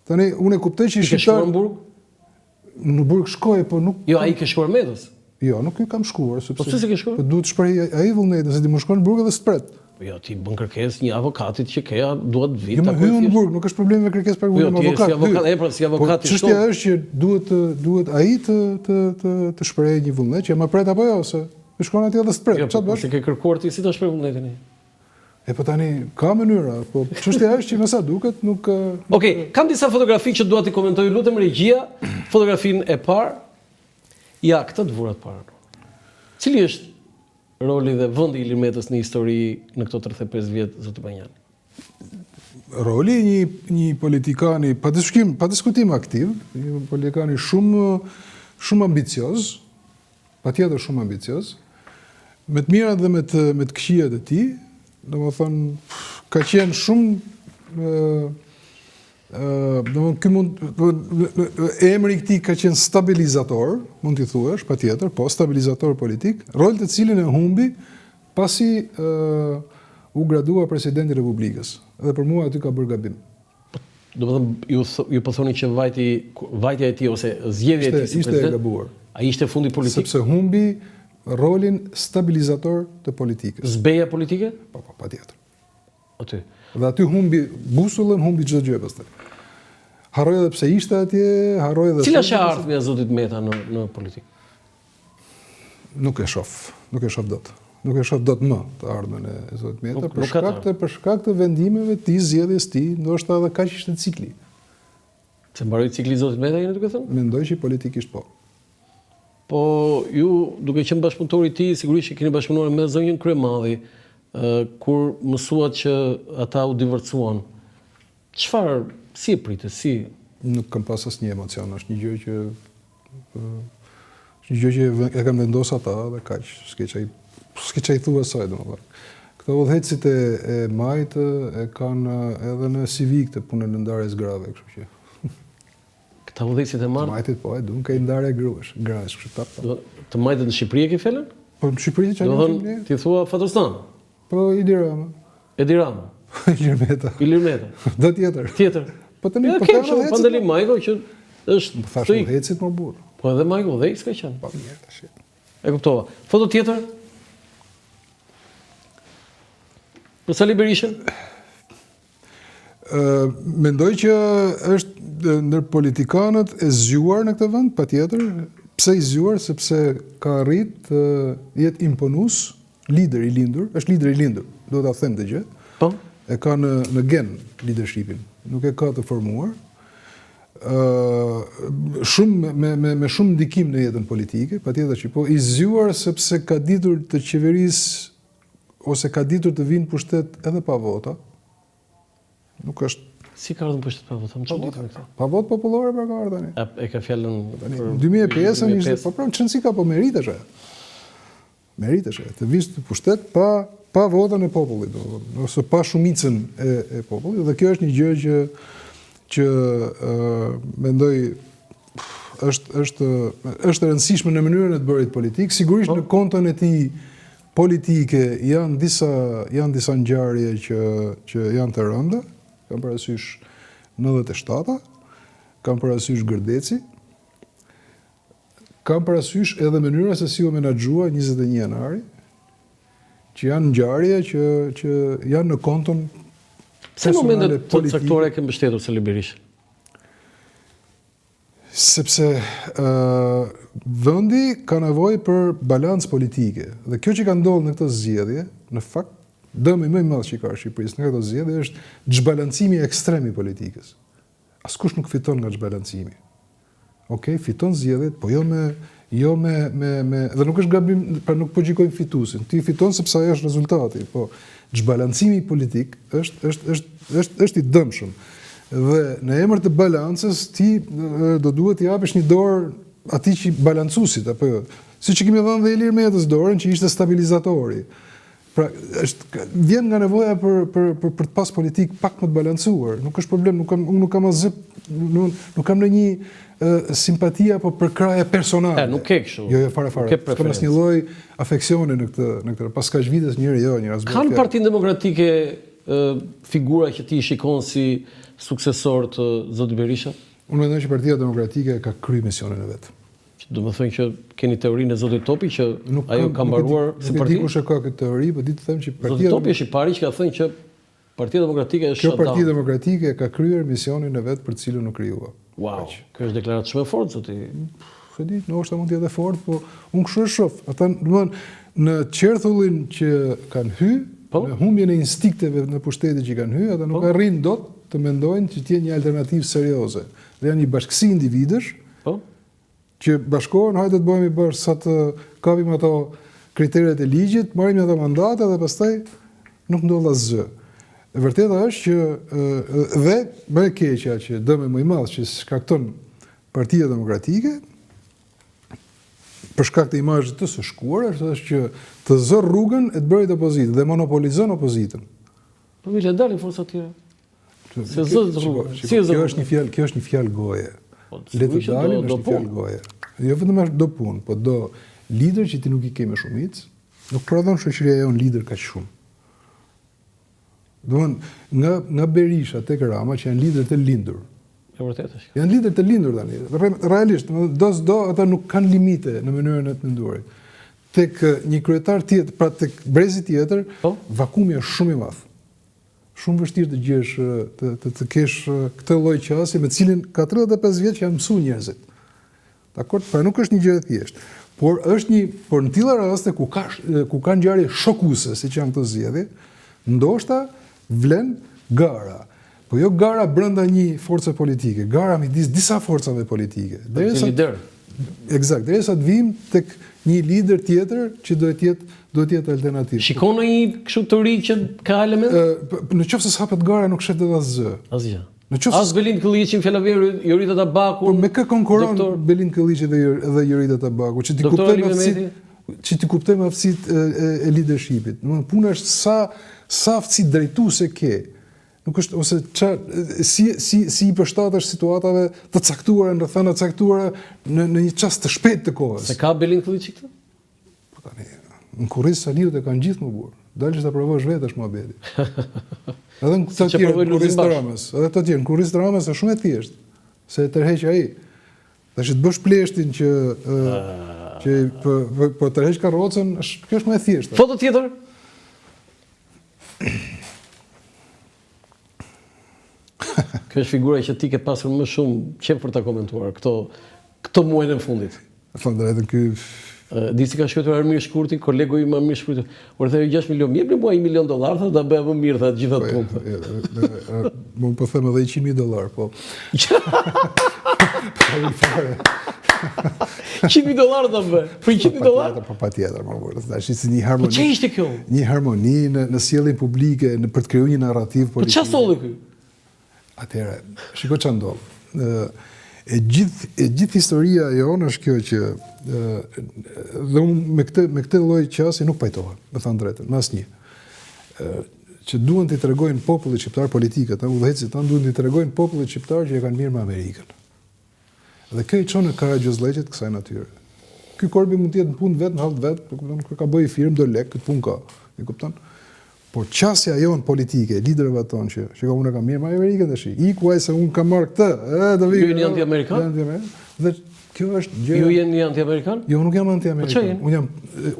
Tani, unë e kuptoj që Ke shkuar në Burg? Në Burg shkoj, po nuk... Jo, ai ke shkuar Medës? Jo, nuk i kam shkuar. Po pse se ke shkuar? Po duhet të shpreh ai vullnetin, se ti më shkon në Burg edhe s'pret. Po jo, ti bën kërkesë një avokatit që ke, duhet vit apo... Jo, më hyn në Burg, nuk është problem me kërkesë për avokat. Jo, ti si avokat, si avokat i shton. Çështja është që duhet ai të shprehë një vullnet që më pret apo jo, se të shkon atje edhe s'pret. Çfarë bësh? Se ke kërkuar ti si ta shpreh vullnetin ai? E po tani, ka mënyra, po çështja është që me sa duket nuk... Okej, kam disa fotografi që dua t'i komentoj, lutem regjia, fotografinë e parë. Ja, këtë të vurat parë. Cili është roli dhe vendi i Ilir Metës në histori në këto 35 vjet, zoti Banjani? Roli një politikani pa diskutim aktiv, një politikani shumë ambicioz, patjetër shumë ambicioz, me të mirat dhe me të këqijat e tij. Domethënë, ka qenë shumë emri i këtij ka qenë stabilizator, mund t'i thuash, patjetër, po stabilizator politik, rol të cilin e humbi pasi u gradua presidenti i Republikës. Dhe për mua aty ka bërë gabim. Domethënë, ju po thoni që vajtja e tij ose zgjedhja e tij si president ishte e gabuar. Ai ishte fundi politik. Sepse humbi rolin stabilizator të politikës. Zbeja politike? Po, patjetër. Aty. Dhe aty humbi busullën, humbi çdo gjë pastaj. Harroi edhe pse ishte atje, harroi edhe... Cila është ardhmja e zotit Meta në politikë? Nuk e shoh dot. Nuk e shoh dot më të ardhmen e zotit Meta për shkak të vendimeve të zgjedhjes tij, ndoshta edhe kaq ishte cikli. Se mbaroi cikli i zotit Meta, jeni duke thënë? Mendoj që politikisht po. Po ju, duke qenë bashkëpunëtor i tij, sigurisht që keni bashkëpunuar me zonjën Kryemadhi, kur mësuat që ata u divorcuan. Çfarë, si e pritët, si? Nuk kam pas asnjë emocion, është një gjë që e kam vendosur ata dhe kaq, s'ke çaj thua saj domethënë. Këto udhëhecit e majt e kanë edhe në CV këtë punën e ndarjes grave, kështu që. Këta udhëhecit e marrë? Majtit po, duan ka ndarje gruash, kështu ta. Të majtet në Shqipëri e ke felen? Po në Shqipëri çfarë? Do thënë, ti thua Fatostan. Po Edi Rama. Edi Rama. Ilir Meta. Ilir Meta. Do tjetër. Tjetër. Po tani po kanë udhëhecit. Pandeli Majko që është thash udhëhecit më burr. Po edhe Majko udhëhec ka qenë. Po mirë tash. E kuptova. Foto tjetër? Për Sali Berishën? Mendoj që është ndër politikanët e zgjuar në këtë vend, patjetër. Pse i zgjuar? Sepse ka arrit të jetë imponues, lider i lindur, është lider i lindur, do ta them të gjë. Po. E ka në gen leadershipin, nuk e ka të formuar. Shumë me shumë ndikim në jetën politike, patjetër që po i zgjuar sepse ka ditur të qeverisë ose ka ditur të vinë pushtet edhe pa vota. Nuk është... Si ka ardhur pushtet pa vota? Më çuditën këtë. Pa votë popullore për ka ardhur tani. E ka fjalën për 2005-ën ishte, po pra çënsi ka po meritesh. Meritesh, të vish të pushtet pa votën e popullit, ose pa shumicën e popullit, dhe kjo është një gjë që mendoj është e rëndësishme në mënyrën e të bërit politik. Sigurisht në kontën e tij politike janë disa ngjarje që janë të rënda. Kam parasysh 97-a, kam parasysh Gërdeci, kam parasysh edhe mënyra se si u menaxhua 21 janari, që janë ngjarje që janë në kontën pse momentet të caktore ke mbështetur Sali Berishën? Sepse vendi ka nevojë për balancë politike. Dhe kjo që ka ndodhur në këtë zgjedhje, në fakt, dëmi më i madh që ka në Shqipëri në këtë zgjedhje është çbalancimi ekstrem i politikës. Askush nuk fiton nga çbalancimi. Okej, fiton zgjedhjet, po jo me dhe nuk është gabim, pra nuk po gjykojmë fituesin. Ti fiton sepse ajo është rezultati, po çbalancimi politik është i dëmshëm. Dhe në emër të balancës ti do duhet t'i japësh një dorë atij që balancuesit apo jo. Siç e kemi dhënë dhe Ilir Metës dorën që ishte stabilizatori. Pra, vjen nga nevoja për të pas politik pak më të balancuar. Nuk është problem, nuk kam ndonjë simpatia apo për kraje personale. Nuk ke kështu. Jo, fare. Kam asnjë lloj afeksioni në këtë. Pas kaq vitesh njëri jo, njëra zgjidhje. Kanë Partinë Demokratike figura që ti shikon si suksesor të zotit Berisha? Unë mendoj që Partia Demokratike ka kryer misionin e vet. Do të thënë që keni teorinë e zotit Topi që ajo ka mbaruar si parti. parti? Nuk e di kush e ka këtë teori, por di të them që Zoti Topi është i pari që ka thënë që Partia Demokratike është Kjo Partia Demokratike ka kryer misionin e vet për të cilën u krijua. Wow, kjo është deklaratë shumë e fortë zoti. E di, ndoshta mund të jetë fort, po unë kështu e shoh. Ata, domethënë, në qerthullin që kanë hyrë, në humbjen e instinkteve në pushtetit që kanë hyrë, ata nuk arrin dot të mendojnë që të jenë një alternativë serioze. Dhe janë një bashkësi individësh që bashkohen, hajde të bëhemi bashkë sa të kapim ato kriteret e ligjit, marrim ato mandate dhe pastaj nuk ndodh asgjë. E vërteta është që dhe më e keqja që dëmi më i madh që shkakton Partia Demokratike për shkak të imazhit të së shkuar është që të zë rrugën e të bërit opozitën dhe monopolizon opozitën. Po mi le dalin forca të tjera. Se zë rrugën. Kjo është një fjalë goje. Le të dalin është një fjalë goje. Jo vetëm është do punë, po do lider që ti nuk i ke me shumicë, nuk prodhon shoqëria jon lider kaq shumë. Domthonë nga Berisha tek Rama që janë lider të lindur. E vërtetë është. Janë lider të lindur tani. Realisht, do ata nuk kanë limite në mënyrën e të menduarit. Tek një kryetar tjetër, pra tek brezi tjetër, vakumi është shumë i madh. Shumë vështirë të gjesh të kesh këtë lloj qasje me cilin 45 vjet që janë mësuar njerëzit. Dakor? Pra nuk është një gjë e thjeshtë, por në tilla raste ku ka ngjarje shokuese, siç janë këto zgjedhje, ndoshta vlen gara. Po jo gara brenda një force politike, gara midis disa forcave politike. Eksakt, derisa të vim tek një lider tjetër që do të jetë alternativë. Shikon në një kështu të ri që ka element? Në qoftë se s'hapet gara nuk shet edhe asgjë. Asgjë. As Belind Kılliçi, Fjalaveri, Jorita Tabaku. Po me kë konkuron Belind Kılliçi dhe Jorita Tabaku, që ti kuptojmë aftësitë e leadershipit. Domethënë puna është sa aftësi drejtuese ke. Nuk është ose si i përshtatesh situatave të caktuara në rrethana të caktuara në një çast të shpejtë të kohës. Se ka Belind Kılliçi këtë? Po tani, në kurriz saliut e kanë gjithë më burr. Dalësh ta provosh vetesh muhabeti. Edhe në të tjerë kurriz të Ramës, edhe të tjerë kurriz të Ramës është shumë e thjeshtë, se e tërheq ai. Tash të bësh pleshtin që po tërheq karrocën, kjo është më e thjeshtë. Foto tjetër? Kjo është figura që ti ke pasur më shumë qef për ta komentuar këto muajin e fundit. Faleminderit ky. Di si ka shkruar Ermir Shkurti, kolegu i Ermir Shkurti. Urdhëroi 6 milion, jepni mua $1 milion, tha ta bëj më mirë tha të gjitha punët. Mund po them edhe $100,000, po. $100,000 ta bëj. Për $100,000? Po patjetër, më vjen. Tash si një harmoni. Po ç'ishte ishte kjo? Një harmoni në sjelljen publike, për të krijuar një narrativ politik. Po ç'a solli ky? Atëherë, shikoj ç'a ndodh. E gjithë historia jonë është kjo që dhe unë me këtë lloj qasje nuk pajtohem, me thënë drejtën, me asnjë. Që duhen t'i tregojnë popullit shqiptar politikët, udhëheqësit tanë duhen t'i tregojnë popullit shqiptar që e kanë mirë me Amerikën. Dhe kjo i çon në karagjozleqet kësaj natyre. Ky korbi mund të jetë në punë vetë, në hall vetë, kur ka bëj firmë do lek, këtë punë ka, e kupton? Por qasja jonë politike, liderëve tonë që unë e kam mirë me Amerikën dhe shi, iku ai se unë kam marrë këtë, Ju jeni anti-amerikan? Dhe kjo është gjë. Ju jeni anti-amerikan? Jo, nuk jam anti-amerikan.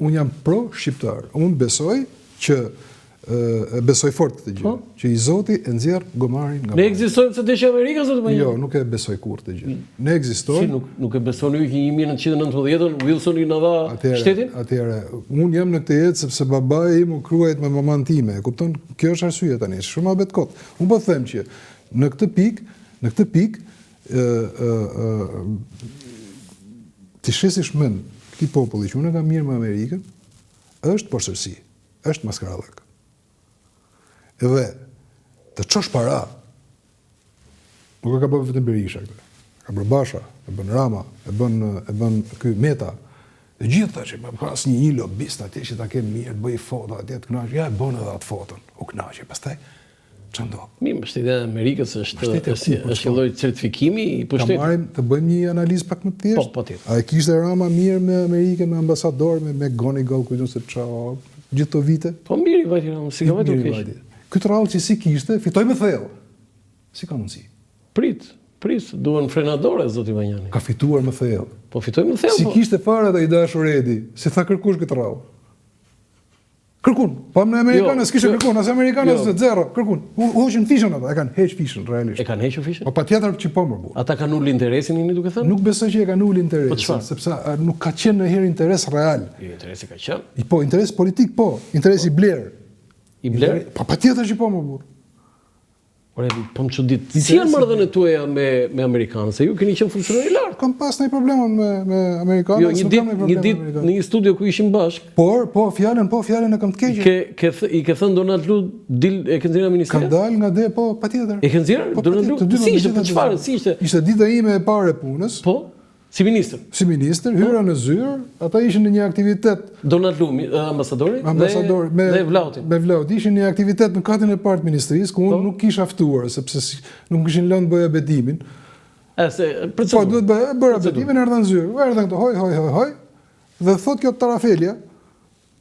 Unë jam pro-shqiptar. Unë besoj fort këtë gjë, që i Zoti e nxjerr gomarin nga. Ne ekzistojmë se desh Amerika zotë më. Jo, nuk e besoj kurrë këtë gjë. Ne ekzistojmë. Nuk e besoni ju që 1990-ën Wilsoni na dha shtetin? Atëherë, unë jam në këtë jetë sepse babai im u kruajt me mamën time. E kupton? Kjo është arsyeja tani. Shumë abet kot. Unë po them që në këtë pikë ti shesish mend këtij populli që unë kam mirë me Amerikën, është porosësi, është maskarallak. Edhe të çosh para, nuk e ka bërë vetëm Berisha këtë. Ka bërë Basha, e bën Rama, e bën ky Meta. Të gjitha që pas një lobist atje që ta kemë mirë, të bëj foto atje të kënaqë, ja e bën edhe atë foton. U kënaqë, pastaj ç'a ndodh? Mirë, mbështetja e Amerikës është një lloj certifikimi i pushtetit. Ta marrim të bëjmë një analizë pak më të thjeshtë. Po, patjetër. A e kishte Rama mirë me Amerikën, me ambasador, me Goni Goll, kujtun se çao gjithë këto vite? Po mirë i vajti Rama, si ka vajtur keq. Këtë rallë që si kishte, fitoj me thellë. Si ka mundësi? Prit, duhen frenadore, zoti Vanjani. Ka fituar më thellë. Po fitoj më thellë. Si kishte fare dhe i dashur Edi, si tha kërkush këtë rrallë. Kërkun, pa me Amerikanës kishte kërkun, as Amerikanës zero, kërkun. Hoqën fishën ata, e kanë heq fishën realisht. E kanë hequr fishën? Po patjetër që po më bu. Ata kanë ulë interesin një duke thënë? Nuk besoj që e kanë ulë interesin, çfarë? sepse nuk ka qenë ndonjëherë interes real. Jo, interesi ka qenë. Po, interes politik po, interesi bler. I bler? Po patjetër që po më bu. Ore, po më çudit. Si janë marrëdhëniet tuaja me amerikanët? Se ju keni qenë funksionari i lartë. Kam pas ndonjë problem me amerikanët. Jo, një ditë në një studio ku ishim bashkë. Po, fjalën e kam të keqe. I ke thënë Donald Lu dil e ke nxjerrë nga ministeri? Ka dalë nga dhe, po, patjetër. E ke nxjerrë Donald Lu? Si ishte, po çfarë, si ishte? Ishte dita ime e parë e punës. Po, si ministër. Si ministër, hyra në zyrë, ata ishin në një aktivitet. Donald Lu, ambasadori dhe Vllauti. Me Vllauti ishin në një aktivitet në katin e parë të ministrisë, ku unë nuk kisha ftuar, sepse nuk kishin lënë bëja bedimin. Po, duhet bëra bedimin, erdha në zyrë. Erdha këto hoj, dhe thot kjo Tarafelja.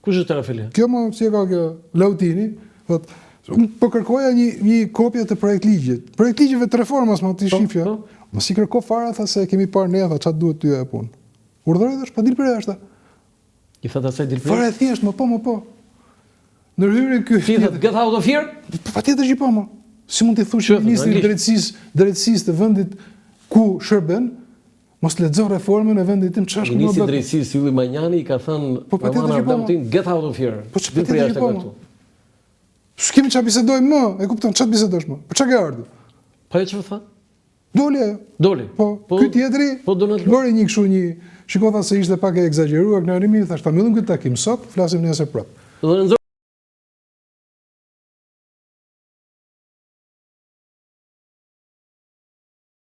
Kush është Tarafelja? Kjo më si e ka kjo Lautini, thot, unë po kërkoja një kopje të projekt ligjit. Projekt ligjeve të reformës, më të shifja. Mos i kërko fare, tha se kemi parë ne, tha çfarë duhet ty e punë. Urdhëroi tash, pa dil për jashtë. I tha asaj dil për. Fare thjesht, më po. Ndërhyrën ky. Ti thot get out of here? Patjetër që po më. Si mund t'i thush ministrit drejtësisë të vendit ku shërben, mos lexo reformën e vendit tim, ç'është më Ministri i drejtësisë Ylli Manjani i ka thënë Romana Ardautin get out of here. Po ç'po për jashtë këtu. S'kemi çfarë bisedojmë më, e kupton, ç'të bisedosh më? Po ç'a ke ardhur? Po e çfarë tha? Doli ajo. Doli. Po, ky tjetri, bëri një kështu një, shikova se ishte pak e egzageruar, kënaqëmi, thashë ta mbyllim këtë takim sot, flasim nesër prapë.